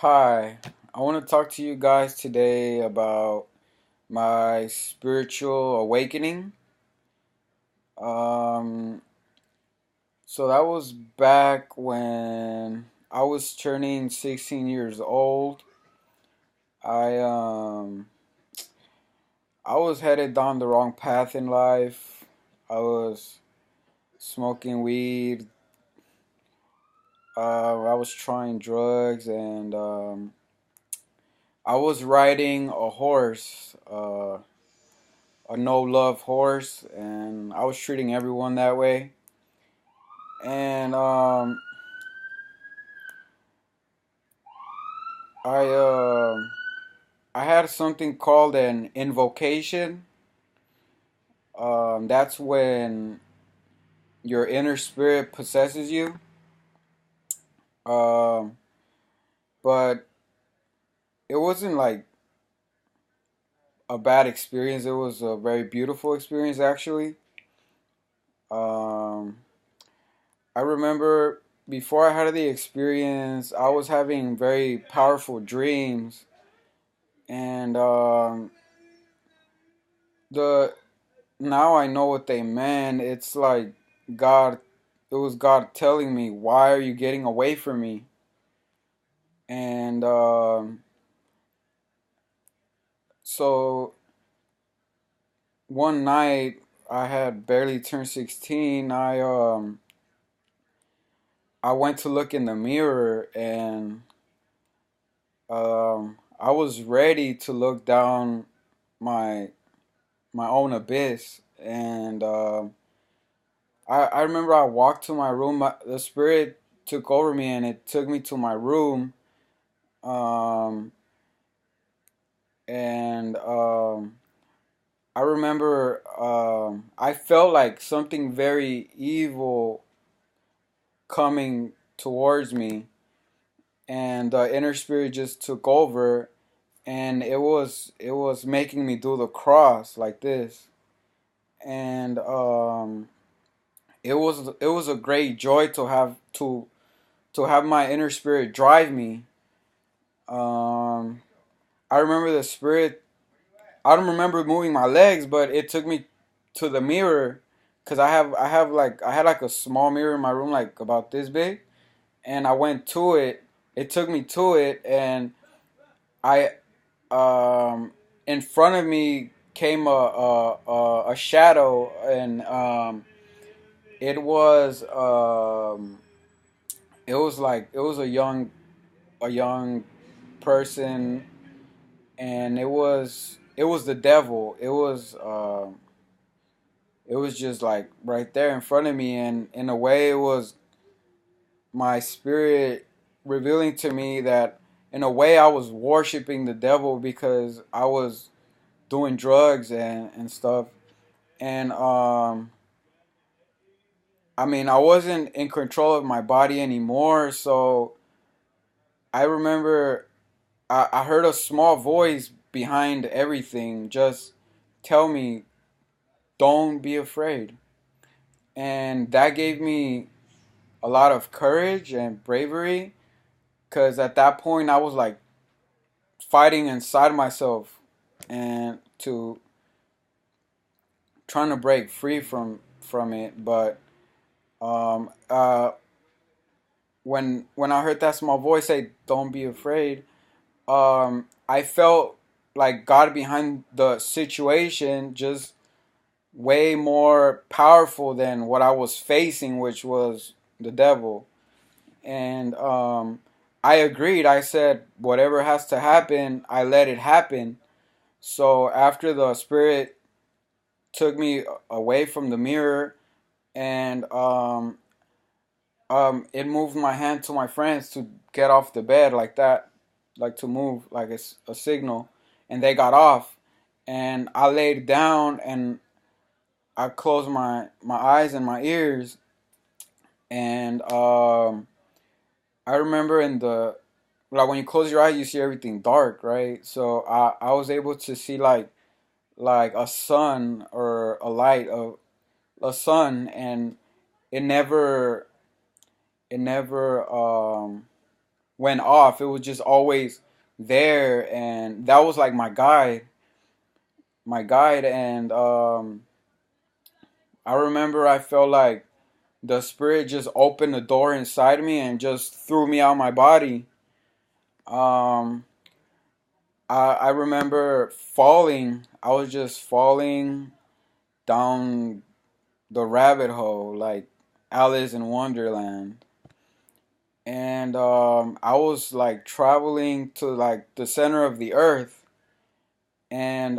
Hi, I want to talk to you guys today about my spiritual awakening. Um, so that was back when I was turning 16 years old. I um I was headed down the wrong path in life. I was smoking weed. I was trying drugs, and I was riding a horse. A no love horse, and I was treating everyone that way. And I I had something called an invocation. That's when your inner spirit possesses you. Um, but it wasn't like a bad experience. It was a very beautiful experience, actually. Um, I remember before I had the experience, I was having very powerful dreams, and the now I know what they meant. It's like God, it was God telling me, "Why are you getting away from me?" And so one night I had barely turned 16. I went to look in the mirror, and I was ready to look down my my own abyss. And I remember I walked to my room. The spirit took over me, and it took me to my room. Um, and I remember I felt like something very evil coming towards me, and the inner spirit just took over, and it was making me do the cross like this, and it was a great joy to have my inner spirit drive me. Um, I remember the spirit. I don't remember moving my legs, but it took me to the mirror, cause I had like a small mirror in my room, like about this big, and I went to it. It took me to it, and I in front of me came a shadow, and it was it was like it was a young person, and it was the devil. It was just like right there in front of me, and in a way it was my spirit revealing to me that in a way I was worshiping the devil because I was doing drugs and stuff. And I mean, I wasn't in control of my body anymore. So I remember I heard a small voice behind everything just tell me, don't be afraid. And that gave me a lot of courage and bravery, because at that point I was like fighting inside myself and to trying to break free from it. But um, uh, when I heard that small voice say, "Don't be afraid," I felt like God behind the situation, just way more powerful than what I was facing, which was the devil. And I agreed. I said, whatever has to happen, I let it happen. So after the spirit took me away from the mirror, and it moved my hand to my friends to get off the bed like that, like to move like a signal, and they got off, and I laid down and I closed my eyes and my ears, and I remember in the like when you close your eyes, you see everything dark, right? So I was able to see like a sun or a light of a sun, and it never it never went off. It was just always there, and that was like my guide. And I remember I felt like the spirit just opened the door inside me and just threw me out my body. Um, I remember falling. I was just falling down the rabbit hole like Alice in Wonderland. And I was like traveling to like the center of the earth. And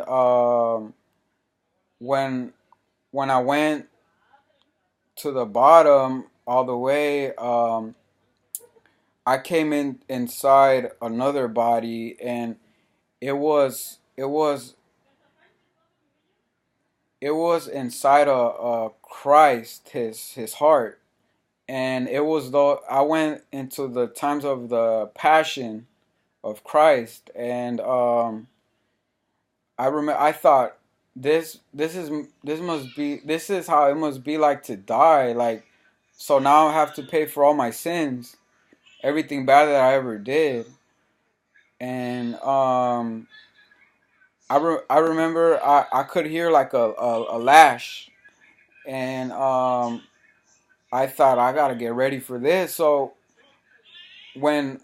when when I went to the bottom all the way, I came inside another body, and it was it was inside a Christ, his heart. And it was though I went into the times of the passion of Christ. And I thought this is how it must be like to die, like, so now I have to pay for all my sins, everything bad that I ever did. And I remember I could hear like a lash. And I thought I gotta get ready for this. So when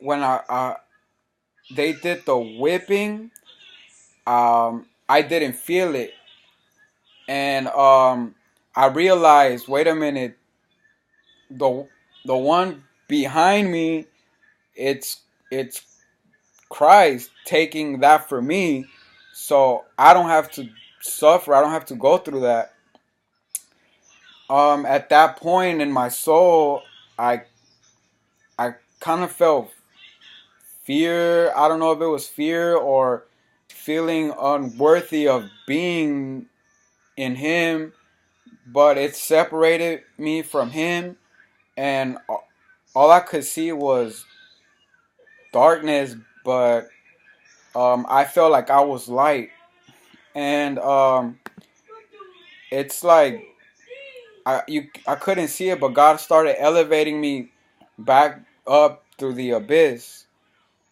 they did the whipping, I didn't feel it. And I realized, wait a minute, the the one behind me, it's Christ taking that for me, so I don't have to suffer. I don't have to go through that. At that point in my soul, I I kind of felt fear. I don't know if it was fear or feeling unworthy of being in Him, but it separated me from Him, and all I could see was darkness. But I felt like I was light. And it's like I couldn't see it, but God started elevating me back up through the abyss.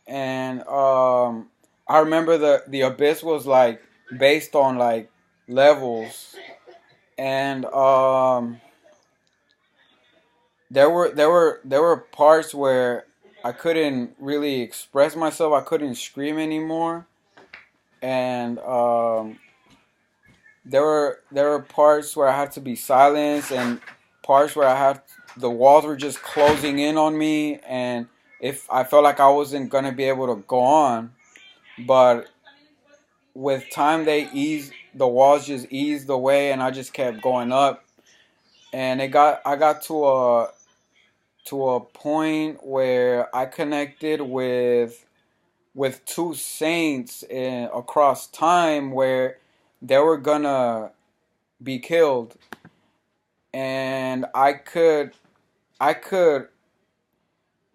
And I remember the abyss was like based on like levels. And there were parts where I couldn't really express myself. I couldn't scream anymore. And there were parts where I had to be silenced, and parts where I had the walls were just closing in on me, and if I felt like I wasn't gonna be able to go on. But with time, the walls just eased away, and I just kept going up. And I got to a point where I connected with two saints across time, where they were gonna be killed. And I could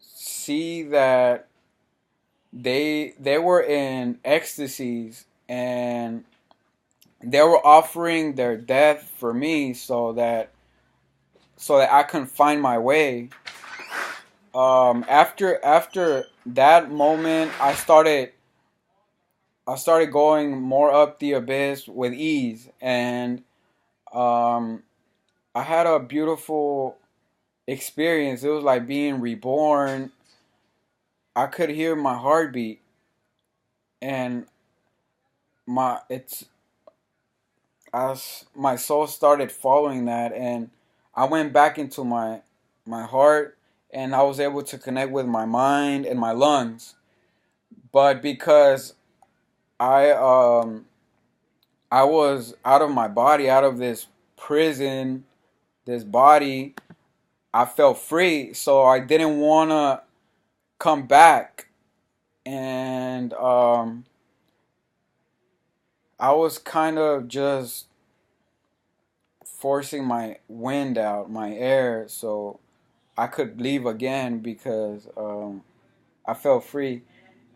see that they were in ecstasies, and they were offering their death for me, so that I can find my way. After that moment, I started going more up the abyss with ease. And um, I had a beautiful experience. It was like being reborn. I could hear my heartbeat, and it's as my soul started following that, and I went back into my heart, and I was able to connect with my mind and my lungs. But because I um I was out of my body, out of this prison, this body, I felt free, so I didn't want to come back. And I was kind of just forcing my wind out, my air, so I could leave again, because I felt free.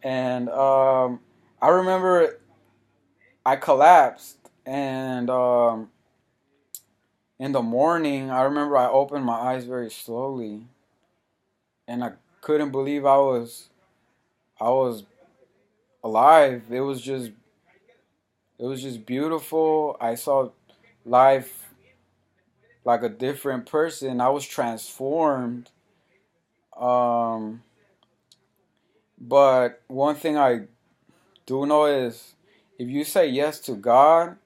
And I remember I collapsed. And in the morning, I remember I opened my eyes very slowly, and I couldn't believe I was I was alive. It was just beautiful. I saw life like a different person. I was transformed. Um, but one thing I do know is if you say yes to God,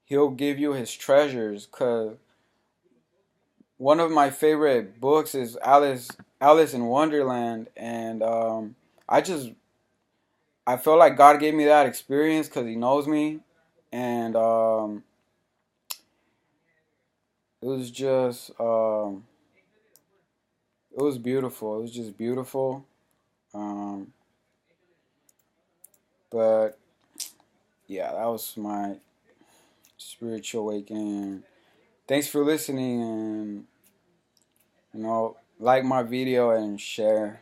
He'll give you His treasures. Cause one of my favorite books is Alice in Wonderland, and I just I felt like God gave me that experience because He knows me, and it was just it was beautiful. It was just beautiful. Um, but yeah, that was my spiritual awakening. Thanks for listening, and like my video and share.